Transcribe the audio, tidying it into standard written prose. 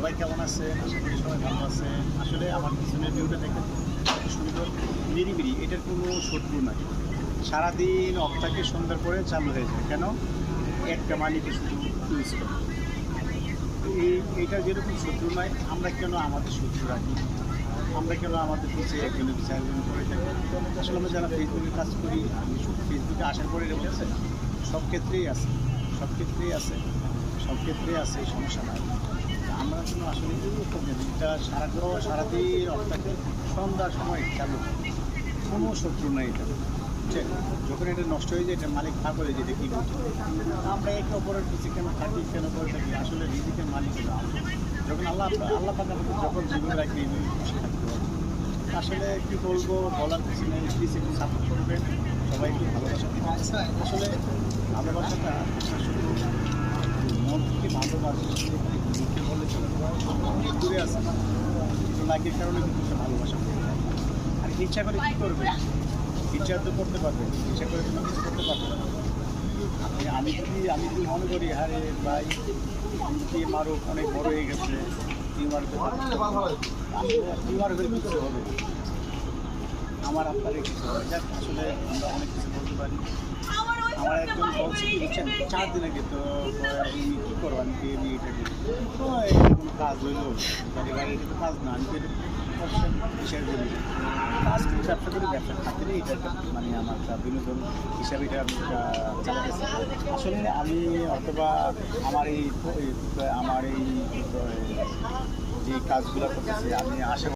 সবাই কেমন আছে? আশা করি সবাই ভালো আছে। আসলে আমার পিছনের ভিউটা দেখেন কত সুন্দর, নিরিবিলি। এটার কোনো শত্রু নাই। সারাদিন অফ থাকে, সন্ধ্যার পরে চালু হয়ে যায়। কেন? একটা মালিকে শুধু ইউজ করে। এইটা যেরকম শত্রু নাই, আমরা কেন আমাদের শত্রু রাখি? আমরা কেন আমাদের পিছিয়ে একজনের পিছিয়ে একজন করে থাকি? আসলে আমরা যারা ফেসবুকে কাজ করি, আমি শুধু ফেসবুকে আসার পরে এরকম আছে, সব ক্ষেত্রেই আছে, সব ক্ষেত্রেই আছে, সব ক্ষেত্রেই আছে, এই সমস্যা নাই। আমরা জন্য আসলে এটা সারাদিন অর্থাৎ সন্ধ্যার সময় চালু, কোনো শত্রু নাই এটা, বুঝছেন? যখন এটা নষ্ট হয়ে যায়, এটা মালিক ভাগ হয়ে যায়, এটা কী করছে? আমরা একে অপরের পিছিয়ে কেন থাকি, কেন করে থাকি? আসলে রিজিকের মালিক হলো আমরা। যখন আল্লাহ পাক আমাদের যখন জীবন রাখি, খুশি থাকতে হবে। আসলে কী বলবো, বলার কিছু নেই। প্লিজ একটু সাপোর্ট করবেন, সবাই একটু ভালোবাসা দিবেন। আসলে ভালোবাসাটা শুধু মন থেকে ভালোবাসে, মুখে বলে চলে অনেক দূরে আছে, কিন্তু লাইকের কারণে কিন্তু সে ভালোবাসা করে। আর ইচ্ছা করে কী করবে? ইচ্ছা তো করতে পারবে, ইচ্ছা করে তুমি কিছু করতে পারবে না। আমি যদি মনে করি, আরে ভাই মারুক অনেক বড় হয়ে গেছে, টিউমার হলে কিছু হবে, আমার আপনার কিছু হবে। যাক, আসলে আমরা অনেক কিছু বলতে পারি। আমার একজন বলছে কি, বুঝছেন, 4 দিন আগে তো আমি কী করবো, আমি কি এটা করি, তো এটা কোনো কাজ হইলো? বাড়ি এটা তো কাজ না, আমি তো এটা হিসাবে করি কাজ, কিন্তু ব্যবসা করি, ব্যবসার খাতিরে এটা একটা মানে আমার একটা বিনোদন হিসাবে এটা আমি চালাতেছি। আসলে আমি অথবা আমার এই যে কাজগুলো করতেছি, আমি আশা